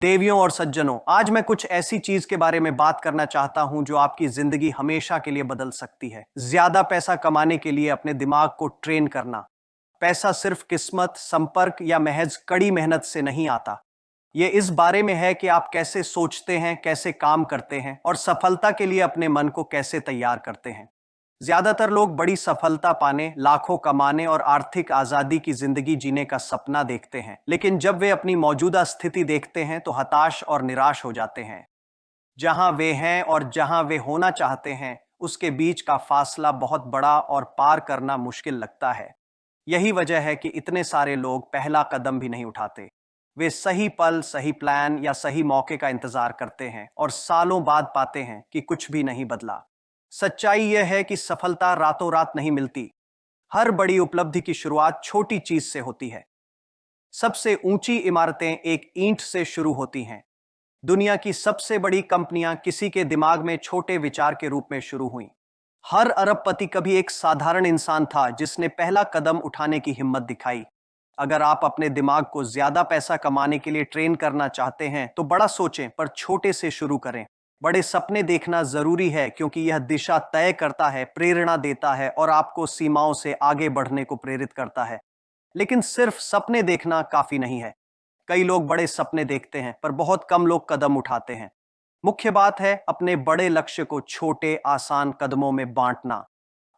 देवियों और सज्जनों, आज मैं कुछ ऐसी चीज के बारे में बात करना चाहता हूं जो आपकी जिंदगी हमेशा के लिए बदल सकती है। ज्यादा पैसा कमाने के लिए अपने दिमाग को ट्रेन करना। पैसा सिर्फ किस्मत, संपर्क या महज कड़ी मेहनत से नहीं आता। यह इस बारे में है कि आप कैसे सोचते हैं, कैसे काम करते हैं और सफलता के लिए अपने मन को कैसे तैयार करते हैं। ज्यादातर लोग बड़ी सफलता पाने, लाखों कमाने और आर्थिक आजादी की जिंदगी जीने का सपना देखते हैं, लेकिन जब वे अपनी मौजूदा स्थिति देखते हैं तो हताश और निराश हो जाते हैं। जहां वे हैं और जहां वे होना चाहते हैं, उसके बीच का फासला बहुत बड़ा और पार करना मुश्किल लगता है। यही वजह है कि इतने सारे लोग पहला कदम भी नहीं उठाते। वे सही पल, सही प्लान या सही मौके का इंतजार करते हैं और सालों बाद पाते हैं कि कुछ भी नहीं बदला। सच्चाई यह है कि सफलता रातों रात नहीं मिलती। हर बड़ी उपलब्धि की शुरुआत छोटी चीज से होती है। सबसे ऊंची इमारतें एक ईंट से शुरू होती हैं। दुनिया की सबसे बड़ी कंपनियां किसी के दिमाग में छोटे विचार के रूप में शुरू हुईं। हर अरबपति कभी एक साधारण इंसान था जिसने पहला कदम उठाने की हिम्मत दिखाई। अगर आप अपने दिमाग को ज्यादा पैसा कमाने के लिए ट्रेन करना चाहते हैं तो बड़ा सोचें, पर छोटे से शुरू करें। बड़े सपने देखना जरूरी है क्योंकि यह दिशा तय करता है, प्रेरणा देता है और आपको सीमाओं से आगे बढ़ने को प्रेरित करता है। लेकिन सिर्फ सपने देखना काफी नहीं है। कई लोग बड़े सपने देखते हैं पर बहुत कम लोग कदम उठाते हैं। मुख्य बात है अपने बड़े लक्ष्य को छोटे आसान कदमों में बांटना।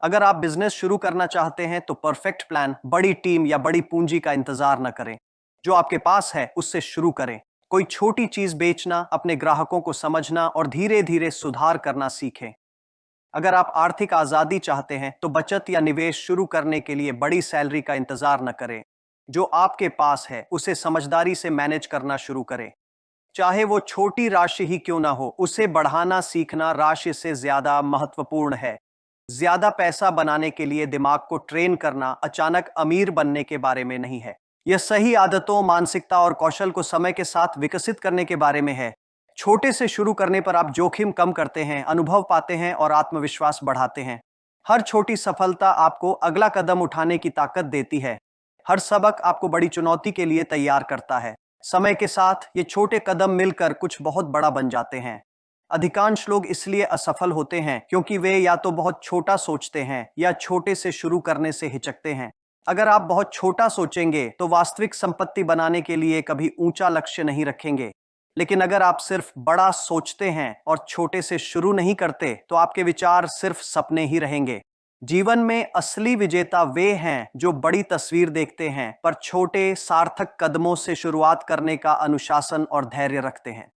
अगर आप बिजनेस शुरू करना चाहते हैं तो परफेक्ट प्लान, बड़ी टीम या बड़ी पूंजी का इंतजार न करें। जो आपके पास है उससे शुरू करें। कोई छोटी चीज बेचना, अपने ग्राहकों को समझना और धीरे धीरे सुधार करना सीखें। अगर आप आर्थिक आजादी चाहते हैं तो बचत या निवेश शुरू करने के लिए बड़ी सैलरी का इंतजार न करें। जो आपके पास है उसे समझदारी से मैनेज करना शुरू करें। चाहे वो छोटी राशि ही क्यों ना हो, उसे बढ़ाना सीखना राशि से ज्यादा महत्वपूर्ण है। ज्यादा पैसा बनाने के लिए दिमाग को ट्रेन करना अचानक अमीर बनने के बारे में नहीं है। यह सही आदतों, मानसिकता और कौशल को समय के साथ विकसित करने के बारे में है। छोटे से शुरू करने पर आप जोखिम कम करते हैं, अनुभव पाते हैं और आत्मविश्वास बढ़ाते हैं। हर छोटी सफलता आपको अगला कदम उठाने की ताकत देती है। हर सबक आपको बड़ी चुनौती के लिए तैयार करता है। समय के साथ ये छोटे कदम मिलकर कुछ बहुत बड़ा बन जाते हैं। अधिकांश लोग इसलिए असफल होते हैं क्योंकि वे या तो बहुत छोटा सोचते हैं या छोटे से शुरू करने से हिचकते हैं। अगर आप बहुत छोटा सोचेंगे तो वास्तविक संपत्ति बनाने के लिए कभी ऊंचा लक्ष्य नहीं रखेंगे। लेकिन अगर आप सिर्फ बड़ा सोचते हैं और छोटे से शुरू नहीं करते तो आपके विचार सिर्फ सपने ही रहेंगे। जीवन में असली विजेता वे हैं जो बड़ी तस्वीर देखते हैं पर छोटे सार्थक कदमों से शुरुआत करने का अनुशासन और धैर्य रखते हैं।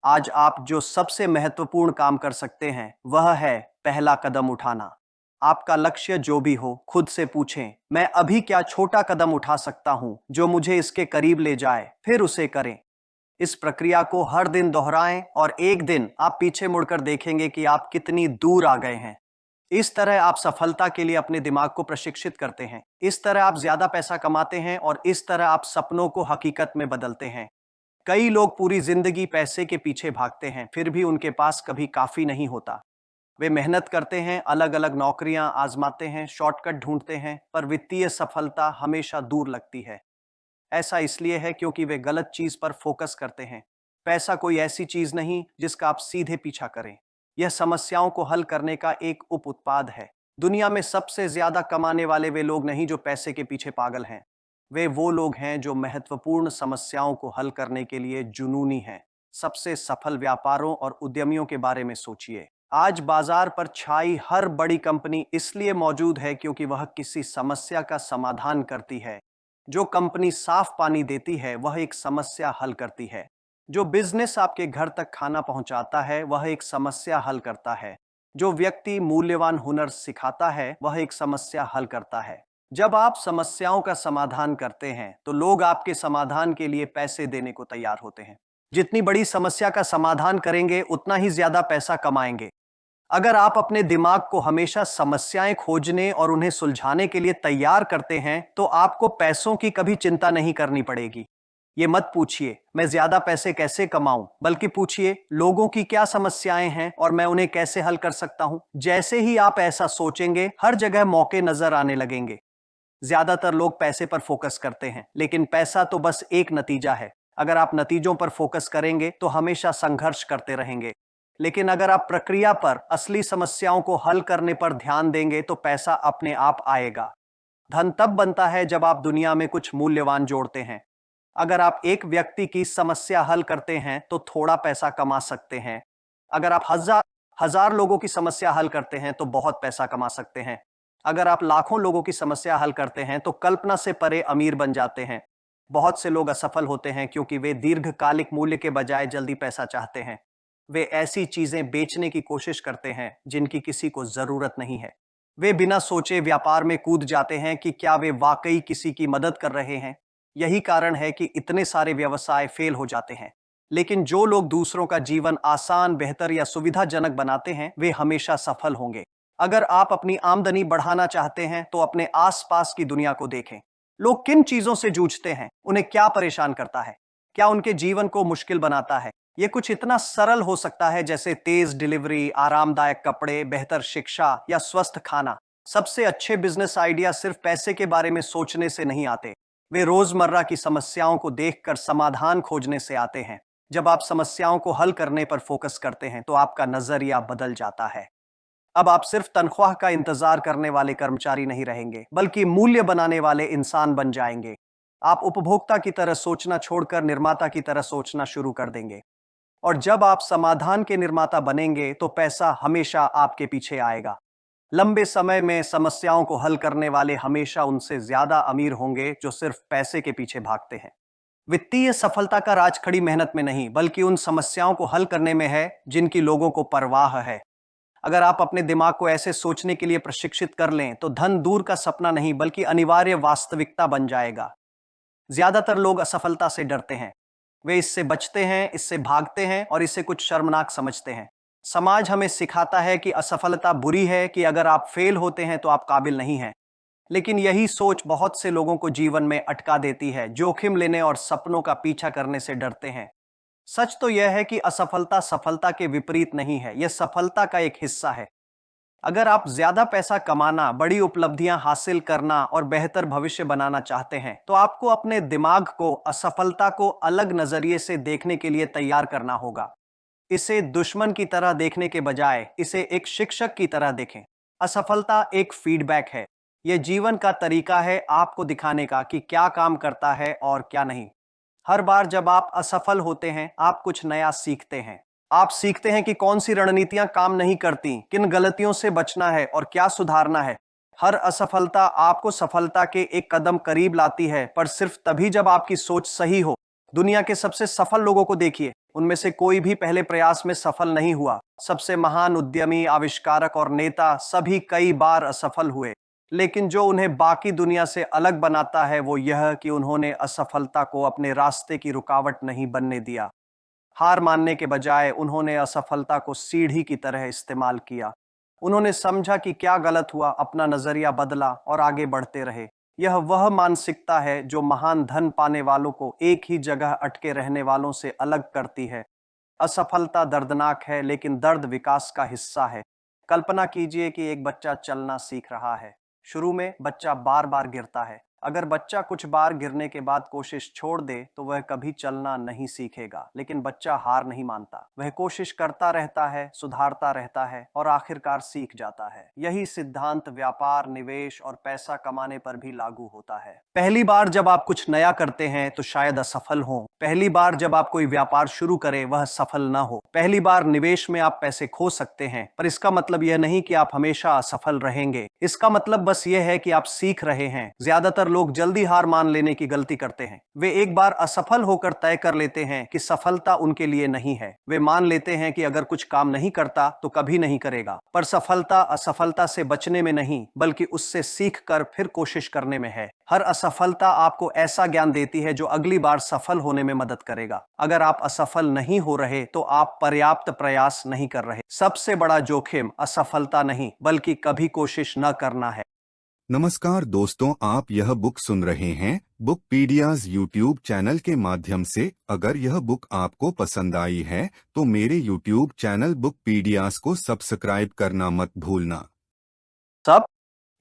आज आप जो सबसे महत्वपूर्ण काम कर सकते हैं वह है पहला कदम उठाना। आपका लक्ष्य जो भी हो, खुद से पूछें, मैं अभी क्या छोटा कदम उठा सकता हूं जो मुझे इसके करीब ले जाए, फिर उसे करें। इस प्रक्रिया को हर दिन दोहराएं और एक दिन आप पीछे मुड़कर देखेंगे कि आप कितनी दूर आ गए हैं। इस तरह आप सफलता के लिए अपने दिमाग को प्रशिक्षित करते हैं। इस तरह आप ज्यादा पैसा कमाते हैं और इस तरह आप सपनों को हकीकत में बदलते हैं। कई लोग पूरी जिंदगी पैसे के पीछे भागते हैं, फिर भी उनके पास कभी काफी नहीं होता। वे मेहनत करते हैं, अलग अलग नौकरियां आजमाते हैं, शॉर्टकट ढूंढते हैं, पर वित्तीय सफलता हमेशा दूर लगती है। ऐसा इसलिए है क्योंकि वे गलत चीज पर फोकस करते हैं। पैसा कोई ऐसी चीज नहीं जिसका आप सीधे पीछा करें। यह समस्याओं को हल करने का एक उप उत्पाद है। दुनिया में सबसे ज्यादा कमाने वाले वे लोग नहीं जो पैसे के पीछे पागल हैं। वे वो लोग हैं जो महत्वपूर्ण समस्याओं को हल करने के लिए जुनूनी हैं। सबसे सफल व्यापारों और उद्यमियों के बारे में सोचिए। आज बाजार पर छाई हर बड़ी कंपनी इसलिए मौजूद है क्योंकि वह किसी समस्या का समाधान करती है। जो कंपनी साफ पानी देती है वह एक समस्या हल करती है। जो बिजनेस आपके घर तक खाना पहुंचाता है वह एक समस्या हल करता है। जो व्यक्ति मूल्यवान हुनर सिखाता है वह एक समस्या हल करता है। जब आप समस्याओं का समाधान करते हैं तो लोग आपके समाधान के लिए पैसे देने को तैयार होते हैं। जितनी बड़ी समस्या का समाधान करेंगे उतना ही ज्यादा पैसा कमाएंगे। अगर आप अपने दिमाग को हमेशा समस्याएं खोजने और उन्हें सुलझाने के लिए तैयार करते हैं तो आपको पैसों की कभी चिंता नहीं करनी पड़ेगी। ये मत पूछिए मैं ज्यादा पैसे कैसे कमाऊं, बल्कि पूछिए लोगों की क्या समस्याएं हैं और मैं उन्हें कैसे हल कर सकता हूं। जैसे ही आप ऐसा सोचेंगे हर जगह मौके नजर आने लगेंगे। ज्यादातर लोग पैसे पर फोकस करते हैं, लेकिन पैसा तो बस एक नतीजा है। अगर आप नतीजों पर फोकस करेंगे तो हमेशा संघर्ष करते रहेंगे, लेकिन अगर आप प्रक्रिया पर, असली समस्याओं को हल करने पर ध्यान देंगे तो पैसा अपने आप आएगा। धन तब बनता है जब आप दुनिया में कुछ मूल्यवान जोड़ते हैं। अगर आप एक व्यक्ति की समस्या हल करते हैं तो थोड़ा पैसा कमा सकते हैं। अगर आप हजार हजार लोगों की समस्या हल करते हैं तो बहुत पैसा कमा सकते हैं। अगर आप लाखों लोगों की समस्या हल करते हैं तो कल्पना से परे अमीर बन जाते हैं। बहुत से लोग असफल होते हैं क्योंकि वे दीर्घकालिक मूल्य के बजाय जल्दी पैसा चाहते हैं। वे ऐसी चीजें बेचने की कोशिश करते हैं जिनकी किसी को जरूरत नहीं है। वे बिना सोचे व्यापार में कूद जाते हैं कि क्या वे वाकई किसी की मदद कर रहे हैं। यही कारण है कि इतने सारे व्यवसाय फेल हो जाते हैं। लेकिन जो लोग दूसरों का जीवन आसान, बेहतर या सुविधाजनक बनाते हैं वे हमेशा सफल होंगे। अगर आप अपनी आमदनी बढ़ाना चाहते हैं तो अपने आसपास की दुनिया को देखें। लोग किन चीजों से जूझते हैं, उन्हें क्या परेशान करता है, क्या उनके जीवन को मुश्किल बनाता है। यह कुछ इतना सरल हो सकता है जैसे तेज डिलीवरी, आरामदायक कपड़े, बेहतर शिक्षा या स्वस्थ खाना। सबसे अच्छे बिजनेस आइडिया सिर्फ पैसे के बारे में सोचने से नहीं आते, वे रोजमर्रा की समस्याओं को देखकर समाधान खोजने से आते हैं। जब आप समस्याओं को हल करने पर फोकस करते हैं तो आपका नजरिया बदल जाता है। अब आप सिर्फ तनख्वाह का इंतजार करने वाले कर्मचारी नहीं रहेंगे, बल्कि मूल्य बनाने वाले इंसान बन जाएंगे। आप उपभोक्ता की तरह सोचना छोड़कर निर्माता की तरह सोचना शुरू कर देंगे। और जब आप समाधान के निर्माता बनेंगे तो पैसा हमेशा आपके पीछे आएगा। लंबे समय में समस्याओं को हल करने वाले हमेशा उनसे ज्यादा अमीर होंगे जो सिर्फ पैसे के पीछे भागते हैं। वित्तीय सफलता का राज खड़ी मेहनत में नहीं, बल्कि उन समस्याओं को हल करने में है जिनकी लोगों को परवाह है। अगर आप अपने दिमाग को ऐसे सोचने के लिए प्रशिक्षित कर लें तो धन दूर का सपना नहीं बल्कि अनिवार्य वास्तविकता बन जाएगा। ज्यादातर लोग असफलता से डरते हैं, वे इससे बचते हैं, इससे भागते हैं और इसे कुछ शर्मनाक समझते हैं। समाज हमें सिखाता है कि असफलता बुरी है, कि अगर आप फेल होते हैं तो आप काबिल नहीं हैं। लेकिन यही सोच बहुत से लोगों को जीवन में अटका देती है, जोखिम लेने और सपनों का पीछा करने से डरते हैं। सच तो यह है कि असफलता सफलता के विपरीत नहीं है, यह सफलता का एक हिस्सा है। अगर आप ज्यादा पैसा कमाना, बड़ी उपलब्धियां हासिल करना और बेहतर भविष्य बनाना चाहते हैं तो आपको अपने दिमाग को असफलता को अलग नजरिए से देखने के लिए तैयार करना होगा। इसे दुश्मन की तरह देखने के बजाय इसे एक शिक्षक की तरह देखें। असफलता एक फीडबैक है, यह जीवन का तरीका है आपको दिखाने का कि क्या काम करता है और क्या नहीं। हर बार जब आप असफल होते हैं आप कुछ नया सीखते हैं। आप सीखते हैं कि कौन सी रणनीतियां काम नहीं करती, किन गलतियों से बचना है और क्या सुधारना है। हर असफलता आपको सफलता के एक कदम करीब लाती है, पर सिर्फ तभी जब आपकी सोच सही हो। दुनिया के सबसे सफल लोगों को देखिए, उनमें से कोई भी पहले प्रयास में सफल नहीं हुआ। सबसे महान उद्यमी, आविष्कारक और नेता सभी कई बार असफल हुए, लेकिन जो उन्हें बाकी दुनिया से अलग बनाता है वो यह कि उन्होंने असफलता को अपने रास्ते की रुकावट नहीं बनने दिया। हार मानने के बजाय उन्होंने असफलता को सीढ़ी की तरह इस्तेमाल किया। उन्होंने समझा कि क्या गलत हुआ, अपना नजरिया बदला और आगे बढ़ते रहे। यह वह मानसिकता है जो महान धन पाने वालों को एक ही जगह अटके रहने वालों से अलग करती है। असफलता दर्दनाक है, लेकिन दर्द विकास का हिस्सा है। कल्पना कीजिए कि एक बच्चा चलना सीख रहा है। शुरू में बच्चा बार बार गिरता है। अगर बच्चा कुछ बार गिरने के बाद कोशिश छोड़ दे तो वह कभी चलना नहीं सीखेगा, लेकिन बच्चा हार नहीं मानता। वह कोशिश करता रहता है, सुधारता रहता है और आखिरकार सीख जाता है। यही सिद्धांत व्यापार, निवेश और पैसा कमाने पर भी लागू होता है। पहली बार जब आप कुछ नया करते हैं तो शायद असफल हो। पहली बार जब आप कोई व्यापार शुरू करें वह सफल न हो। पहली बार निवेश में आप पैसे खो सकते हैं, पर इसका मतलब यह नहीं कि आप हमेशा असफल रहेंगे। इसका मतलब बस यह है कि आप सीख रहे हैं। ज्यादातर लोग जल्दी हार मान लेने की गलती करते हैं। वे एक बार असफल होकर तय कर लेते हैं कि सफलता उनके लिए नहीं है। वे मान लेते हैं कि अगर कुछ काम नहीं करता तो कभी नहीं करेगा। पर सफलता असफलता से बचने में नहीं, बल्कि उससे सीखकर फिर कोशिश करने में है। हर असफलता आपको ऐसा ज्ञान देती है जो अगली बार सफल होने में मदद करेगा। अगर आप असफल नहीं हो रहे तो आप पर्याप्त प्रयास नहीं कर रहे। सबसे बड़ा जोखिम असफलता नहीं, बल्कि कभी कोशिश न करना है। नमस्कार दोस्तों, आप यह बुक सुन रहे हैं बुकपीडियाज यूट्यूब चैनल के माध्यम से। अगर यह बुक आपको पसंद आई है तो मेरे यूट्यूब चैनल बुकपीडियाज को सब्सक्राइब करना मत भूलना। सब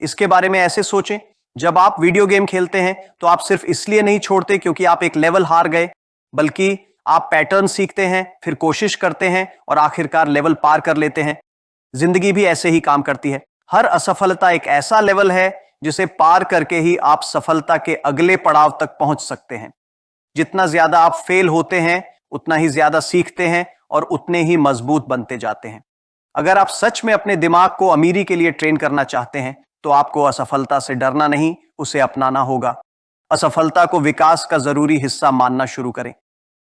इसके बारे में ऐसे सोचें, जब आप वीडियो गेम खेलते हैं तो आप सिर्फ इसलिए नहीं छोड़ते क्योंकि आप एक लेवल हार गए। बल्कि आप पैटर्न सीखते हैं, फिर कोशिश करते हैं और आखिरकार लेवल पार कर लेते हैं। जिंदगी भी ऐसे ही काम करती है। हर असफलता एक ऐसा लेवल है जिसे पार करके ही आप सफलता के अगले पड़ाव तक पहुंच सकते हैं। जितना ज्यादा आप फेल होते हैं, उतना ही ज्यादा सीखते हैं और उतने ही मजबूत बनते जाते हैं। अगर आप सच में अपने दिमाग को अमीरी के लिए ट्रेन करना चाहते हैं, तो आपको असफलता से डरना नहीं, उसे अपनाना होगा। असफलता को विकास का जरूरी हिस्सा मानना शुरू करें।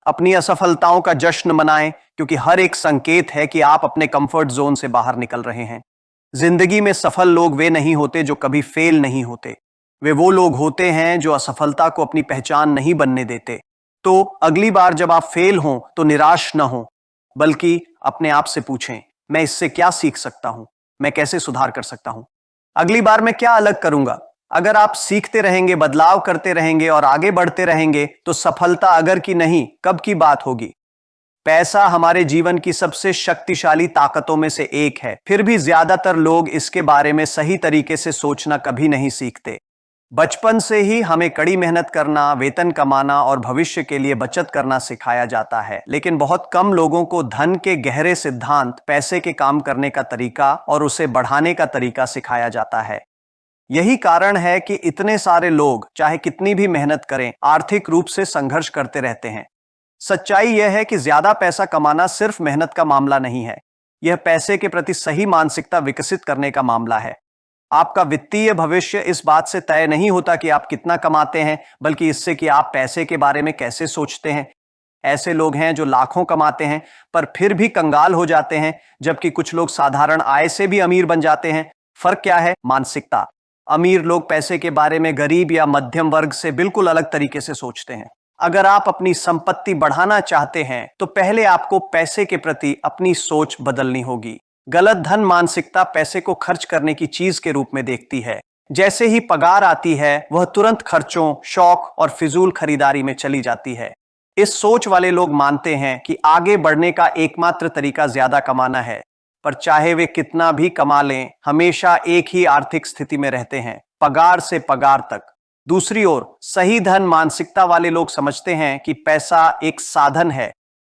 अपनी असफलताओं का जश्न मनाएं, क्योंकि हर एक संकेत है कि आप अपने कंफर्ट जोन से बाहर निकल रहे हैं। जिंदगी में सफल लोग वे नहीं होते जो कभी फेल नहीं होते। वे वो लोग होते हैं जो असफलता को अपनी पहचान नहीं बनने देते। तो अगली बार जब आप फेल हों तो निराश न हो, बल्कि अपने आप से पूछें, मैं इससे क्या सीख सकता हूं, मैं कैसे सुधार कर सकता हूं, अगली बार मैं क्या अलग करूंगा। अगर आप सीखते रहेंगे, बदलाव करते रहेंगे और आगे बढ़ते रहेंगे, तो सफलता अगर की नहीं, कब की बात होगी। पैसा हमारे जीवन की सबसे शक्तिशाली ताकतों में से एक है, फिर भी ज्यादातर लोग इसके बारे में सही तरीके से सोचना कभी नहीं सीखते। बचपन से ही हमें कड़ी मेहनत करना, वेतन कमाना और भविष्य के लिए बचत करना सिखाया जाता है, लेकिन बहुत कम लोगों को धन के गहरे सिद्धांत, पैसे के काम करने का तरीका और उसे बढ़ाने का तरीका सिखाया जाता है। यही कारण है कि इतने सारे लोग चाहे कितनी भी मेहनत करें, आर्थिक रूप से संघर्ष करते रहते हैं। सच्चाई यह है कि ज्यादा पैसा कमाना सिर्फ मेहनत का मामला नहीं है, यह पैसे के प्रति सही मानसिकता विकसित करने का मामला है। आपका वित्तीय भविष्य इस बात से तय नहीं होता कि आप कितना कमाते हैं, बल्कि इससे कि आप पैसे के बारे में कैसे सोचते हैं। ऐसे लोग हैं जो लाखों कमाते हैं पर फिर भी कंगाल हो जाते हैं, जबकि कुछ लोग साधारण आय से भी अमीर बन जाते हैं। फर्क क्या है? मानसिकता। अमीर लोग पैसे के बारे में गरीब या मध्यम वर्ग से बिल्कुल अलग तरीके से सोचते हैं। अगर आप अपनी संपत्ति बढ़ाना चाहते हैं, तो पहले आपको पैसे के प्रति अपनी सोच बदलनी होगी। गलत धन मानसिकता पैसे को खर्च करने की चीज के रूप में देखती है। जैसे ही पगार आती है, वह तुरंत खर्चों, शौक और फिजूल खरीदारी में चली जाती है। इस सोच वाले लोग मानते हैं कि आगे बढ़ने का एकमात्र तरीका ज्यादा कमाना है, पर चाहे वे कितना भी कमा लें, हमेशा एक ही आर्थिक स्थिति में रहते हैं, पगार से पगार तक। दूसरी ओर सही धन मानसिकता वाले लोग समझते हैं कि पैसा एक साधन है।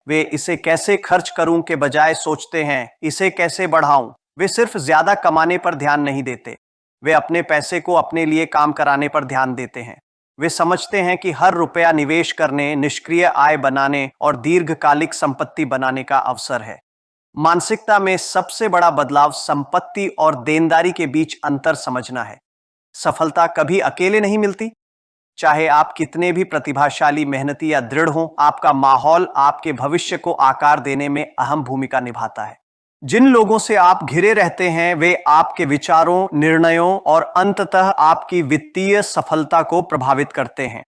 वे इसे कैसे खर्च करूं के बजाय सोचते हैं, इसे कैसे बढ़ाऊं। वे सिर्फ ज्यादा कमाने पर ध्यान नहीं देते, वे अपने पैसे को अपने लिए काम कराने पर ध्यान देते हैं। वे समझते हैं कि हर रुपया निवेश करने, निष्क्रिय आय बनाने और दीर्घकालिक संपत्ति बनाने का अवसर है। मानसिकता में सबसे बड़ा बदलाव संपत्ति और देनदारी के बीच अंतर समझना है। सफलता कभी अकेले नहीं मिलती। चाहे आप कितने भी प्रतिभाशाली, मेहनती या दृढ़ हों, आपका माहौल आपके भविष्य को आकार देने में अहम भूमिका निभाता है। जिन लोगों से आप घिरे रहते हैं, वे आपके विचारों, निर्णयों और अंततः आपकी वित्तीय सफलता को प्रभावित करते हैं।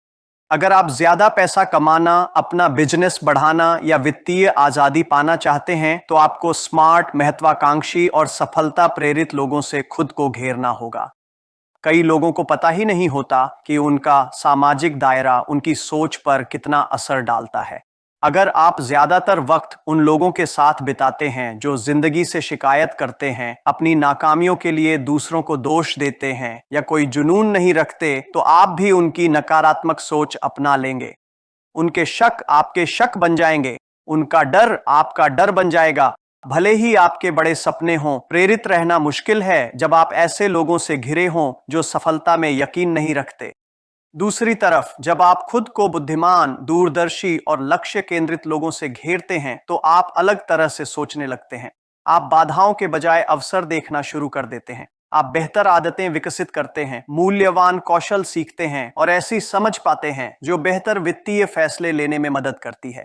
अगर आप ज्यादा पैसा कमाना, अपना बिजनेस बढ़ाना या वित्तीय आजादी पाना चाहते हैं, तो आपको स्मार्ट, महत्वाकांक्षी और सफलता प्रेरित लोगों से खुद को घेरना होगा। कई लोगों को पता ही नहीं होता कि उनका सामाजिक दायरा उनकी सोच पर कितना असर डालता है। अगर आप ज्यादातर वक्त उन लोगों के साथ बिताते हैं जो जिंदगी से शिकायत करते हैं, अपनी नाकामियों के लिए दूसरों को दोष देते हैं या कोई जुनून नहीं रखते, तो आप भी उनकी नकारात्मक सोच अपना लेंगे। उनके शक आपके शक बन जाएंगे, उनका डर आपका डर बन जाएगा। भले ही आपके बड़े सपने हों, प्रेरित रहना मुश्किल है जब आप ऐसे लोगों से घिरे हों जो सफलता में यकीन नहीं रखते। दूसरी तरफ जब आप खुद को बुद्धिमान, दूरदर्शी और लक्ष्य केंद्रित लोगों से घेरते हैं, तो आप अलग तरह से सोचने लगते हैं। आप बाधाओं के बजाय अवसर देखना शुरू कर देते हैं। आप बेहतर आदतें विकसित करते हैं, मूल्यवान कौशल सीखते हैं और ऐसी समझ पाते हैं जो बेहतर वित्तीय फैसले लेने में मदद करती है।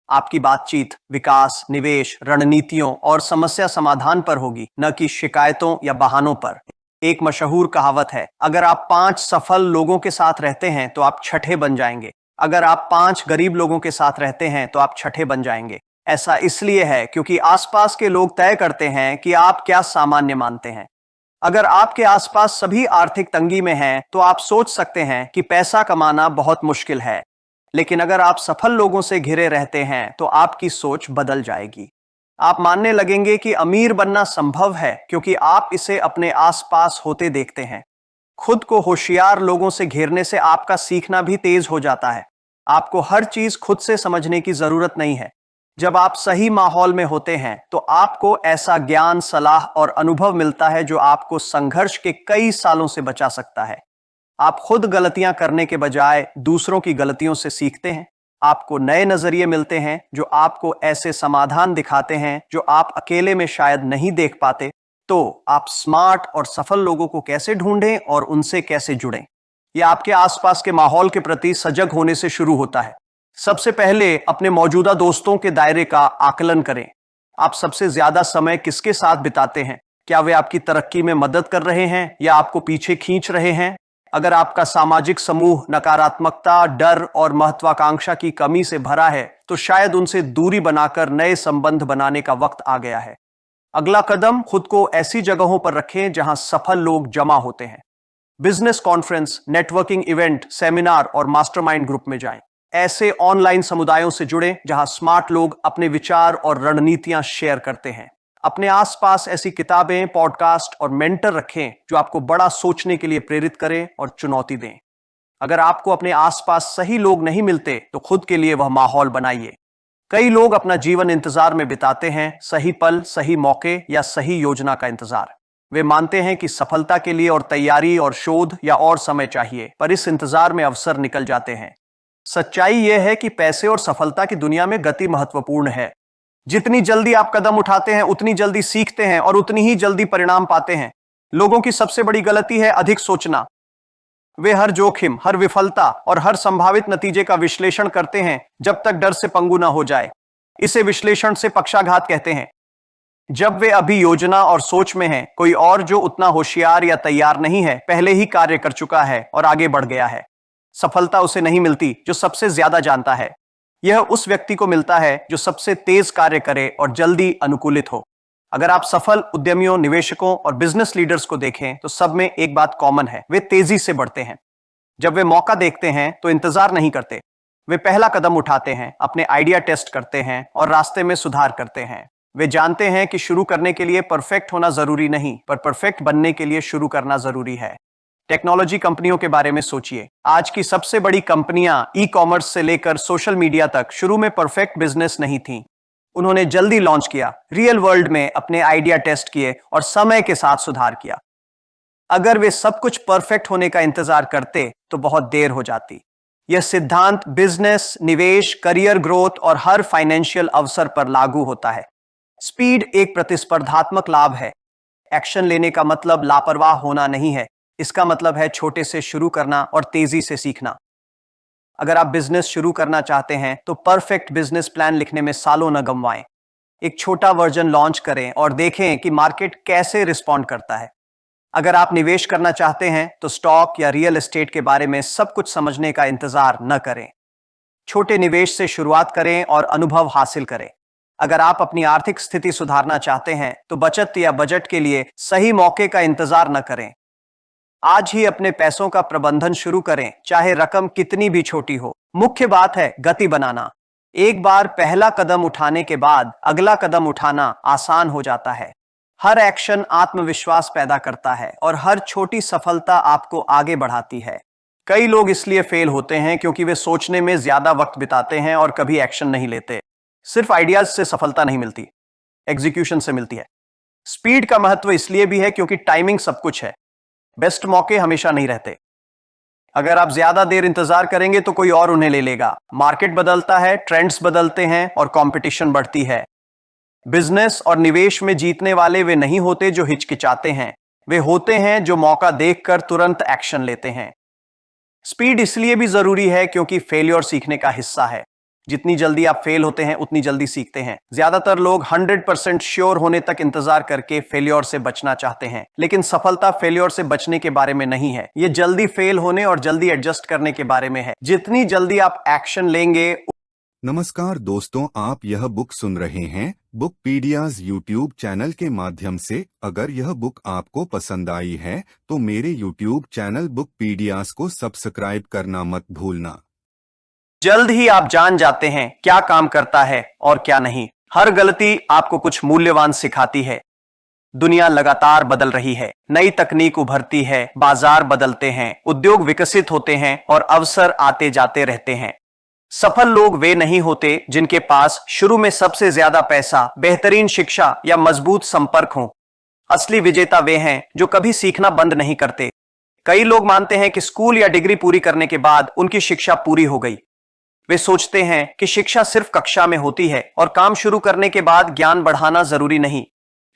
आपकी बातचीत विकास, निवेश, रणनीतियों और समस्या समाधान पर होगी, न कि शिकायतों या बहानों पर। एक मशहूर कहावत है, अगर आप 5 सफल लोगों के साथ रहते हैं तो आप छठे बन जाएंगे। अगर आप 5 गरीब लोगों के साथ रहते हैं तो आप छठे बन जाएंगे। ऐसा इसलिए है क्योंकि आसपास के लोग तय करते हैं कि आप क्या सामान्य मानते हैं। अगर आपके आसपास सभी आर्थिक तंगी में हैं, तो आप सोच सकते हैं कि पैसा कमाना बहुत मुश्किल है। लेकिन अगर आप सफल लोगों से घिरे रहते हैं, तो आपकी सोच बदल जाएगी। आप मानने लगेंगे कि अमीर बनना संभव है, क्योंकि आप इसे अपने आसपास होते देखते हैं। खुद को होशियार लोगों से घेरने से आपका सीखना भी तेज हो जाता है। आपको हर चीज खुद से समझने की जरूरत नहीं है। जब आप सही माहौल में होते हैं तो आपको ऐसा ज्ञान, सलाह और अनुभव मिलता है जो आपको संघर्ष के कई सालों से बचा सकता है। आप खुद गलतियां करने के बजाय दूसरों की गलतियों से सीखते हैं। आपको नए नजरिए मिलते हैं जो आपको ऐसे समाधान दिखाते हैं जो आप अकेले में शायद नहीं देख पाते। तो आप स्मार्ट और सफल लोगों को कैसे ढूंढें और उनसे कैसे जुड़ें? यह आपके आसपास के माहौल के प्रति सजग होने से शुरू होता है। सबसे पहले अपने मौजूदा दोस्तों के दायरे का आकलन करें। आप सबसे ज्यादा समय किसके साथ बिताते हैं? क्या वे आपकी तरक्की में मदद कर रहे हैं या आपको पीछे खींच रहे हैं? अगर आपका सामाजिक समूह नकारात्मकता, डर और महत्वाकांक्षा की कमी से भरा है तो शायद उनसे दूरी बनाकर नए संबंध बनाने का वक्त आ गया है। अगला कदम, खुद को ऐसी जगहों पर रखें जहां सफल लोग जमा होते हैं। Business conference, networking event, seminar और मास्टरमाइंड ग्रुप में जाएं। ऐसे ऑनलाइन समुदायों से जुड़ें जहां स्मार्ट लोग अपने विचार और रणनीतियां शेयर करते हैं। अपने आसपास ऐसी किताबें, पॉडकास्ट और मेंटर रखें जो आपको बड़ा सोचने के लिए प्रेरित करें और चुनौती दें। अगर आपको अपने आसपास सही लोग नहीं मिलते तो खुद के लिए वह माहौल बनाइए। कई लोग अपना जीवन इंतजार में बिताते हैं, सही पल, सही मौके या सही योजना का इंतजार। वे मानते हैं कि सफलता के लिए और तैयारी और शोध या और समय चाहिए, पर इस इंतजार में अवसर निकल जाते हैं। सच्चाई यह है कि पैसे और सफलता की दुनिया में गति महत्वपूर्ण है। जितनी जल्दी आप कदम उठाते हैं उतनी जल्दी सीखते हैं और उतनी ही जल्दी परिणाम पाते हैं। लोगों की सबसे बड़ी गलती है अधिक सोचना। वे हर जोखिम, हर विफलता और हर संभावित नतीजे का विश्लेषण करते हैं जब तक डर से पंगु ना हो जाए। इसे विश्लेषण से पक्षाघात कहते हैं। जब वे अभी योजना और सोच में हैं, कोई और जो उतना होशियार या तैयार नहीं है पहले ही कार्य कर चुका है और आगे बढ़ गया है। सफलता उसे नहीं मिलती जो सबसे ज्यादा जानता है। यह उस व्यक्ति को मिलता है जो सबसे तेज कार्य करे और जल्दी अनुकूलित हो। अगर आप सफल उद्यमियों, निवेशकों और बिजनेस लीडर्स को देखें तो सब में एक बात कॉमन है, वे तेजी से बढ़ते हैं। जब वे मौका देखते हैं तो इंतजार नहीं करते। वे पहला कदम उठाते हैं, अपने आइडिया टेस्ट करते हैं और रास्ते में सुधार करते हैं। वे जानते हैं कि शुरू करने के लिए परफेक्ट होना जरूरी नहीं, पर परफेक्ट बनने के लिए शुरू करना जरूरी है। टेक्नोलॉजी कंपनियों के बारे में सोचिए। आज की सबसे बड़ी कंपनियां ई कॉमर्स से लेकर सोशल मीडिया तक शुरू में परफेक्ट बिजनेस नहीं थी। उन्होंने जल्दी लॉन्च किया, रियल वर्ल्ड में अपने आइडिया टेस्ट किए और समय के साथ सुधार किया। अगर वे सब कुछ परफेक्ट होने का इंतजार करते तो बहुत देर हो जाती। यह सिद्धांत बिजनेस, निवेश, करियर ग्रोथ और हर फाइनेंशियल अवसर पर लागू होता है। स्पीड एक प्रतिस्पर्धात्मक लाभ है। एक्शन लेने का मतलब लापरवाह होना नहीं है, इसका मतलब है छोटे से शुरू करना और तेजी से सीखना। अगर आप बिजनेस शुरू करना चाहते हैं तो परफेक्ट बिजनेस प्लान लिखने में सालों न गंवाएं। एक छोटा वर्जन लॉन्च करें और देखें कि मार्केट कैसे रिस्पॉन्ड करता है। अगर आप निवेश करना चाहते हैं तो स्टॉक या रियल एस्टेट के बारे में सब कुछ समझने का इंतजार न करें। छोटे निवेश से शुरुआत करें और अनुभव हासिल करें। अगर आप अपनी आर्थिक स्थिति सुधारना चाहते हैं तो बचत या बजट के लिए सही मौके का इंतजार न करें। आज ही अपने पैसों का प्रबंधन शुरू करें, चाहे रकम कितनी भी छोटी हो। मुख्य बात है गति बनाना। एक बार पहला कदम उठाने के बाद अगला कदम उठाना आसान हो जाता है। हर एक्शन आत्मविश्वास पैदा करता है और हर छोटी सफलता आपको आगे बढ़ाती है। कई लोग इसलिए फेल होते हैं क्योंकि वे सोचने में ज्यादा वक्त बिताते हैं और कभी एक्शन नहीं लेते। सिर्फ आइडियाज से सफलता नहीं मिलती, एग्जीक्यूशन से मिलती है। स्पीड का महत्व इसलिए भी है क्योंकि टाइमिंग सब कुछ है। बेस्ट मौके हमेशा नहीं रहते। अगर आप ज्यादा देर इंतजार करेंगे तो कोई और उन्हें ले लेगा। मार्केट बदलता है, ट्रेंड्स बदलते हैं और कंपटीशन बढ़ती है। बिजनेस और निवेश में जीतने वाले वे नहीं होते जो हिचकिचाते हैं, वे होते हैं जो मौका देखकर तुरंत एक्शन लेते हैं। स्पीड इसलिए भी जरूरी है क्योंकि फेलियर सीखने का हिस्सा है। जितनी जल्दी आप फेल होते हैं उतनी जल्दी सीखते हैं। ज्यादातर लोग 100% श्योर होने तक इंतजार करके फेलियर से बचना चाहते हैं, लेकिन सफलता फेलियर से बचने के बारे में नहीं है। यह जल्दी फेल होने और जल्दी एडजस्ट करने के बारे में है। जितनी जल्दी आप एक्शन लेंगे। नमस्कार दोस्तों, आप यह बुक सुन रहे हैं बुकपीडियाज यूट्यूब चैनल के माध्यम से। अगर यह बुक आपको पसंद आई है तो मेरे यूट्यूब चैनल बुकपीडियाज को सब्सक्राइब करना मत भूलना। जल्द ही आप जान जाते हैं क्या काम करता है और क्या नहीं। हर गलती आपको कुछ मूल्यवान सिखाती है। दुनिया लगातार बदल रही है, नई तकनीक उभरती है, बाजार बदलते हैं, उद्योग विकसित होते हैं और अवसर आते जाते रहते हैं। सफल लोग वे नहीं होते जिनके पास शुरू में सबसे ज्यादा पैसा, बेहतरीन शिक्षा या मजबूत संपर्क हो। असली विजेता वे हैं जो कभी सीखना बंद नहीं करते। कई लोग मानते हैं कि स्कूल या डिग्री पूरी करने के बाद उनकी शिक्षा पूरी हो गई। वे सोचते हैं कि शिक्षा सिर्फ कक्षा में होती है और काम शुरू करने के बाद ज्ञान बढ़ाना जरूरी नहीं।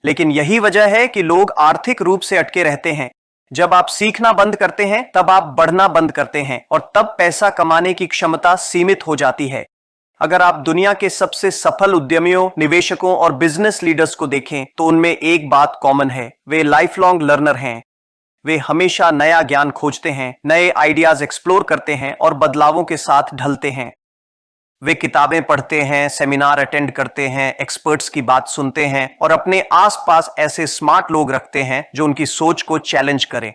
लेकिन यही वजह है कि लोग आर्थिक रूप से अटके रहते हैं। जब आप सीखना बंद करते हैं तब आप बढ़ना बंद करते हैं और तब पैसा कमाने की क्षमता सीमित हो जाती है। अगर आप दुनिया के सबसे सफल उद्यमियों, निवेशकों और बिजनेस लीडर्स को देखें तो उनमें एक बात कॉमन है, वे लाइफ लॉन्ग लर्नर हैं। वे हमेशा नया ज्ञान खोजते हैं, नए आइडियाज एक्सप्लोर करते हैं और बदलावों के साथ ढलते हैं। वे किताबें पढ़ते हैं, सेमिनार अटेंड करते हैं, एक्सपर्ट्स की बात सुनते हैं और अपने आसपास ऐसे स्मार्ट लोग रखते हैं जो उनकी सोच को चैलेंज करें।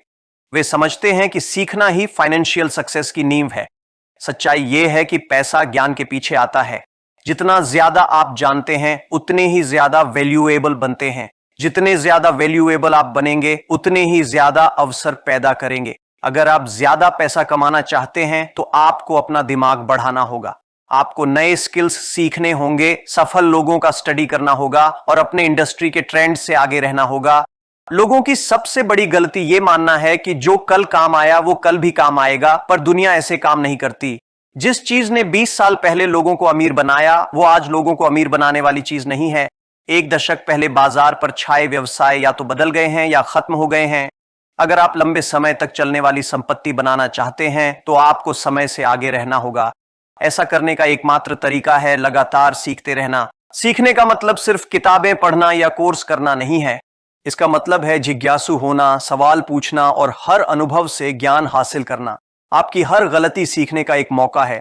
वे समझते हैं कि सीखना ही फाइनेंशियल सक्सेस की नींव है। सच्चाई यह है कि पैसा ज्ञान के पीछे आता है। जितना ज्यादा आप जानते हैं उतने ही ज्यादा वैल्यूएबल बनते हैं। जितने ज्यादा वैल्यूएबल आप बनेंगे उतने ही ज्यादा अवसर पैदा करेंगे। अगर आप ज्यादा पैसा कमाना चाहते हैं तो आपको अपना दिमाग बढ़ाना होगा। आपको नए स्किल्स सीखने होंगे, सफल लोगों का स्टडी करना होगा और अपने इंडस्ट्री के ट्रेंड से आगे रहना होगा। लोगों की सबसे बड़ी गलती यह मानना है कि जो कल काम आया वो कल भी काम आएगा, पर दुनिया ऐसे काम नहीं करती। जिस चीज ने 20 साल पहले लोगों को अमीर बनाया वो आज लोगों को अमीर बनाने वाली चीज नहीं है। एक दशक पहले बाजार पर छाए व्यवसाय या तो बदल गए हैं या खत्म हो गए हैं। अगर आप लंबे समय तक चलने वाली संपत्ति बनाना चाहते हैं तो आपको समय से आगे रहना होगा। ऐसा करने का एकमात्र तरीका है लगातार सीखते रहना। सीखने का मतलब सिर्फ किताबें पढ़ना या कोर्स करना नहीं है। इसका मतलब है जिज्ञासु होना, सवाल पूछना और हर अनुभव से ज्ञान हासिल करना। आपकी हर गलती सीखने का एक मौका है।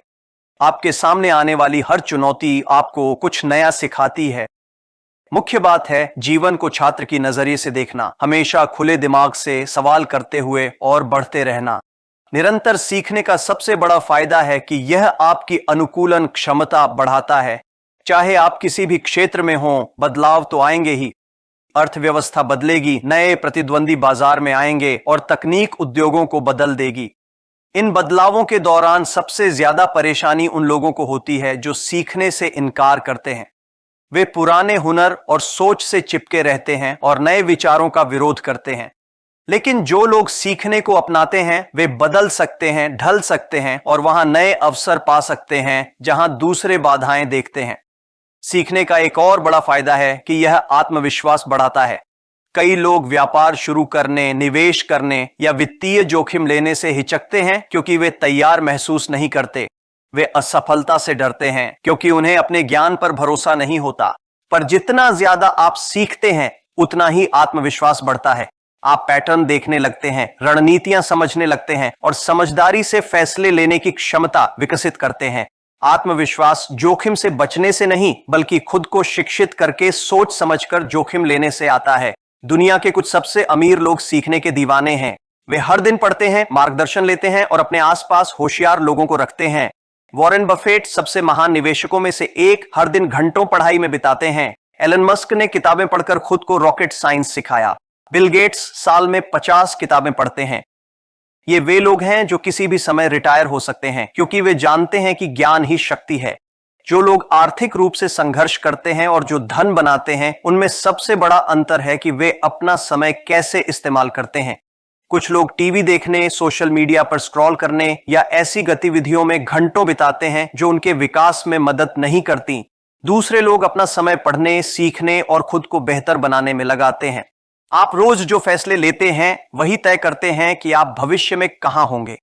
आपके सामने आने वाली हर चुनौती आपको कुछ नया सिखाती है। मुख्य बात है जीवन को छात्र की नजरिए से देखना, हमेशा खुले दिमाग से सवाल करते हुए और बढ़ते रहना। निरंतर सीखने का सबसे बड़ा फायदा है कि यह आपकी अनुकूलन क्षमता बढ़ाता है। चाहे आप किसी भी क्षेत्र में हों, बदलाव तो आएंगे ही। अर्थव्यवस्था बदलेगी, नए प्रतिद्वंदी बाजार में आएंगे और तकनीक उद्योगों को बदल देगी। इन बदलावों के दौरान सबसे ज्यादा परेशानी उन लोगों को होती है जो सीखने से इनकार करते हैं। वे पुराने हुनर और सोच से चिपके रहते हैं और नए विचारों का विरोध करते हैं। लेकिन जो लोग सीखने को अपनाते हैं वे बदल सकते हैं, ढल सकते हैं और वहां नए अवसर पा सकते हैं जहां दूसरे बाधाएं देखते हैं। सीखने का एक और बड़ा फायदा है कि यह आत्मविश्वास बढ़ाता है। कई लोग व्यापार शुरू करने, निवेश करने या वित्तीय जोखिम लेने से हिचकते हैं क्योंकि वे तैयार महसूस नहीं करते। वे असफलता से डरते हैं क्योंकि उन्हें अपने ज्ञान पर भरोसा नहीं होता। पर जितना ज्यादा आप सीखते हैं उतना ही आत्मविश्वास बढ़ता है। आप पैटर्न देखने लगते हैं, रणनीतियां समझने लगते हैं और समझदारी से फैसले लेने की क्षमता विकसित करते हैं। आत्मविश्वास जोखिम से बचने से नहीं बल्कि खुद को शिक्षित करके सोच समझकर जोखिम लेने से आता है। दुनिया के कुछ सबसे अमीर लोग सीखने के दीवाने हैं। वे हर दिन पढ़ते हैं, मार्गदर्शन लेते हैं और अपने आसपास होशियार लोगों को रखते हैं। वॉरेन बफेट सबसे महान निवेशकों में से एक, हर दिन घंटों पढ़ाई में बिताते हैं। एलन मस्क ने किताबें पढ़कर खुद को रॉकेट साइंस सिखाया। बिल गेट्स साल में 50 किताबें पढ़ते हैं। ये वे लोग हैं जो किसी भी समय रिटायर हो सकते हैं क्योंकि वे जानते हैं कि ज्ञान ही शक्ति है। जो लोग आर्थिक रूप से संघर्ष करते हैं और जो धन बनाते हैं उनमें सबसे बड़ा अंतर है कि वे अपना समय कैसे इस्तेमाल करते हैं। कुछ लोग टीवी देखने, सोशल मीडिया पर स्क्रॉल करने या ऐसी गतिविधियों में घंटों बिताते हैं जो उनके विकास में मदद नहीं करती। दूसरे लोग अपना समय पढ़ने, सीखने और खुद को बेहतर बनाने में लगाते हैं। आप रोज जो फैसले लेते हैं वही तय करते हैं कि आप भविष्य में कहां होंगे।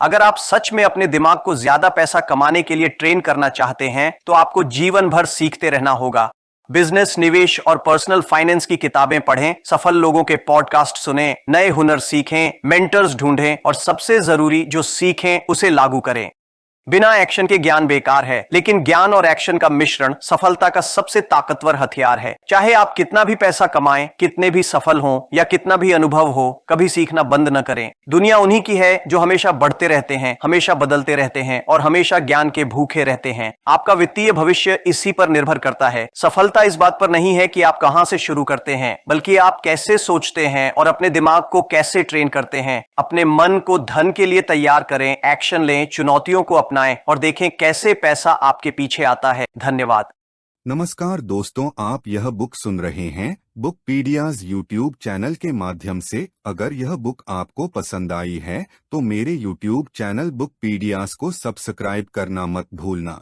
अगर आप सच में अपने दिमाग को ज्यादा पैसा कमाने के लिए ट्रेन करना चाहते हैं तो आपको जीवन भर सीखते रहना होगा। बिजनेस, निवेश और पर्सनल फाइनेंस की किताबें पढ़ें, सफल लोगों के पॉडकास्ट सुनें, नए हुनर सीखें, मेंटर्स ढूंढें और सबसे जरूरी जो सीखें उसे लागू करें। बिना एक्शन के ज्ञान बेकार है, लेकिन ज्ञान और एक्शन का मिश्रण सफलता का सबसे ताकतवर हथियार है। चाहे आप कितना भी पैसा कमाएं, कितने भी सफल हों या कितना भी अनुभव हो, कभी सीखना बंद न करें। दुनिया उन्हीं की है जो हमेशा बढ़ते रहते हैं, हमेशा बदलते रहते हैं और हमेशा ज्ञान के भूखे रहते हैं। आपका वित्तीय भविष्य इसी पर निर्भर करता है। सफलता इस बात पर नहीं है कि आप कहां से शुरू करते हैं, बल्कि आप कैसे सोचते हैं और अपने दिमाग को कैसे ट्रेन करते हैं। अपने मन को धन के लिए तैयार करें, एक्शन लें, चुनौतियों को अपनाएं अपनाएं और देखें कैसे पैसा आपके पीछे आता है। धन्यवाद। नमस्कार दोस्तों, आप यह बुक सुन रहे हैं बुकपीडियाज यूट्यूब चैनल के माध्यम से। अगर यह बुक आपको पसंद आई है तो मेरे यूट्यूब चैनल बुकपीडियाज को सब्सक्राइब करना मत भूलना।